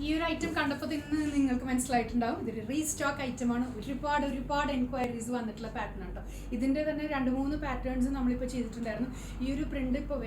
ഈ ഒരു ഐറ്റം കണ്ടപ്പോൾ തന്നെ നിങ്ങൾക്ക് മനസ്സിലായിട്ടുണ്ടാവും ഇതൊരു റീസ്റ്റോക്ക് ഐറ്റമാണ്. ഒരുപാട് എൻക്വയറീസ് വന്നിട്ടുള്ള പാറ്റേൺ ആണ് കേട്ടോ. ഇതിൻ്റെ തന്നെ 2-3 പാറ്റേൺസ് നമ്മളിപ്പോൾ ചെയ്തിട്ടുണ്ടായിരുന്നു. ഈ ഒരു പ്രിന്റ് ഇപ്പോൾ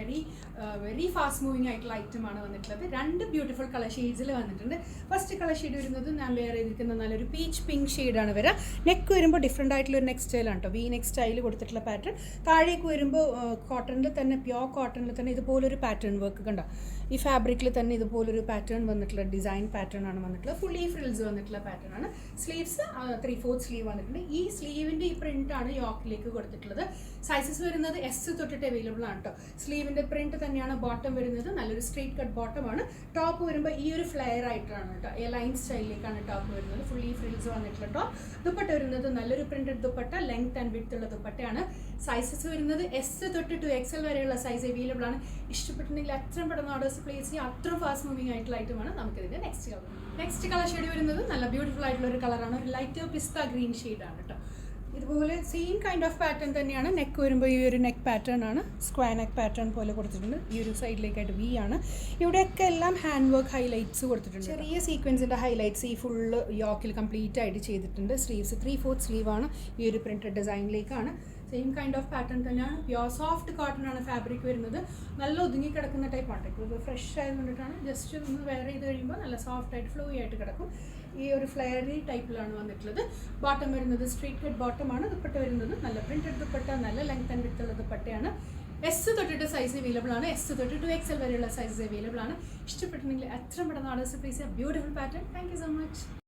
വെരി ഫാസ്റ്റ് മൂവിങ് ആയിട്ടുള്ള ഐറ്റമാണ് വന്നിട്ടുള്ളത്. 2 ബ്യൂട്ടിഫുൾ കളർ ഷെയ്ഡ്സിൽ വന്നിട്ടുണ്ട്. ഫസ്റ്റ് കളർ ഷെയ്ഡ് വരുന്നത് ഞാൻ വെയർ ചെയ്തിരിക്കുന്ന നല്ലൊരു പീച്ച് പിങ്ക് ഷെയ്ഡാണ് വരിക. നെക്ക് വരുമ്പോൾ ഡിഫറെൻ്റ് ആയിട്ടുള്ള ഒരു നെക്ക് സ്റ്റൈലാണ് കേട്ടോ. വി നെക്ക് സ്റ്റൈൽ കൊടുത്തിട്ടുള്ള പാറ്റേൺ. താഴേക്ക് വരുമ്പോൾ കോട്ടണിൽ തന്നെ പ്യോർ കോട്ടണിൽ തന്നെ ഇതുപോലൊരു പാറ്റേൺ വർക്ക് കണ്ടോ. ഈ ഫാബ്രിക്കിൽ തന്നെ ഇതുപോലൊരു പാറ്റേൺ വന്നിട്ടുള്ള ഡിസൈൻ പാറ്റേൺ ആണ് വന്നിട്ടുള്ളത്. ഫുള്ളി ഫ്രിൽസ് വന്നിട്ടുള്ള പാറ്റേൺ ആണ്. സ്ലീവ്സ് 3/4 സ്ലീവ് വന്നിട്ടുണ്ട്. ഈ സ്ലീവിൻ്റെ ഈ പ്രിന്റ് ആണ് യോക്കിലേക്ക് കൊടുത്തിട്ടുള്ളത്. സൈസസ് വരുന്നത് S തൊട്ടിട്ട് അവൈലബിൾ ആണ് കേട്ടോ. സ്ലീവിൻ്റെ പ്രിന്റ് തന്നെയാണ് ബോട്ടം വരുന്നത്. നല്ലൊരു സ്ട്രെയിറ്റ് കട്ട് ബോട്ടം ആണ്. ടോപ്പ് വരുമ്പോൾ ഈ ഒരു ഫ്ലെയർ ആയിട്ടാണ് കേട്ടോ. എ ലൈൻ സ്റ്റൈലിലേക്കാണ് ടോപ്പ് വരുന്നത്. ഫുള്ളി ഫ്രിൽസ് വന്നിട്ടുള്ള ടോപ്പ്. ദുപ്പട്ട വരുന്നത് നല്ലൊരു printed dupatta, length and width ഉള്ള ദുപ്പട്ടയാണ്. സൈസസ് വരുന്നത് S തൊട്ട് 2XL വരെയുള്ള സൈസ് അവൈലബിൾ ആണ്. ഇഷ്ടപ്പെട്ടിട്ടുണ്ടെങ്കിൽ അത്രയും പെട്ടെന്ന് ഓർഡേഴ്സ് പ്ലേസ് ചെയ്യുക. അത്ര ഫാസ്റ്റ് മൂവിങ് ആയിട്ടുള്ള ഐറ്റമാണ്. നമുക്കിതിൻ്റെ നെക്സ്റ്റ് കളർ ഷെയ്ഡ് വരുന്നത് നല്ല ബ്യൂട്ടിഫുൾ ആയിട്ടുള്ള ഒരു കളറാണ്. ഒരു ലൈറ്റ് പിസ്ത ഗ്രീൻ ഷെയ്ഡാണ് കേട്ടോ. ഇതുപോലെ സെയിം കൈൻഡ് ഓഫ് പാറ്റേൺ തന്നെയാണ്. നെക്ക് വരുമ്പോൾ ഈ ഒരു നെക്ക് പാറ്റേൺ ആണ്. സ്ക്വയർ നെക്ക് പാറ്റേൺ പോലെ കൊടുത്തിട്ടുണ്ട്. ഈ ഒരു സൈഡിലേക്കായിട്ട് V ആണ്. ഇവിടെയൊക്കെ എല്ലാം ഹാൻഡ് വർക്ക് ഹൈലൈറ്റ്സ് കൊടുത്തിട്ടുണ്ട്. ചെറിയ സീക്വൻസിൻ്റെ ഹൈലൈറ്റ്സ് ഈ ഫുള്ള് യോക്കിൽ കംപ്ലീറ്റ് ആയിട്ട് ചെയ്തിട്ടുണ്ട്. സ്ലീവ്സ് 3/4 സ്ലീവാണ്. ഈ ഒരു പ്രിന്റഡ് ഡിസൈനിലേക്കാണ്. സെയിം കൈൻഡ് ഓഫ് പാറ്റേൺ തന്നെയാണ്. പ്യോർ സോഫ്റ്റ് കോട്ടൺ ആണ് ഫാബ്രിക് വരുന്നത്. നല്ല ഒതുങ്ങി കിടക്കുന്ന ടൈപ്പാണ്. ഇപ്പോൾ ഇത് ഫ്രഷ് ആയതുകൊണ്ടിട്ടാണ്. ജസ്റ്റ് ഒന്ന് വെയർ ചെയ്ത് കഴിയുമ്പോൾ നല്ല സോഫ്റ്റ് ആയിട്ട് ഫ്ലൂയി ആയിട്ട് കിടക്കും. ഈ ഒരു ഫ്ലെയറി ടൈപ്പിലാണ് വന്നിട്ടുള്ളത്. ബോട്ടം വരുന്നത് സ്ട്രെയിറ്റ് കട്ട് ബോട്ടമാണ്. ദുപ്പട്ട വരുന്നത് നല്ല പ്രിന്റഡ് ദുപ്പട്ട, നല്ല ലെങ്ത് ആൻഡ് വിഡ്ത്ത് ഉള്ള ദുപ്പട്ടയാണ്. S തൊട്ടിട്ട് സൈസ് അവൈലബിൾ ആണ്. S തൊട്ട് 2XL വരെയുള്ള സൈസ് അവൈലബിൾ ആണ്. ഇഷ്ടപ്പെട്ടിട്ടുണ്ടെങ്കിൽ എത്ര പെട്ടെന്ന് ഓർഡേഴ്സ് പ്ലേസ് ചെയ്യുക. Beautiful pattern. Thank you so much.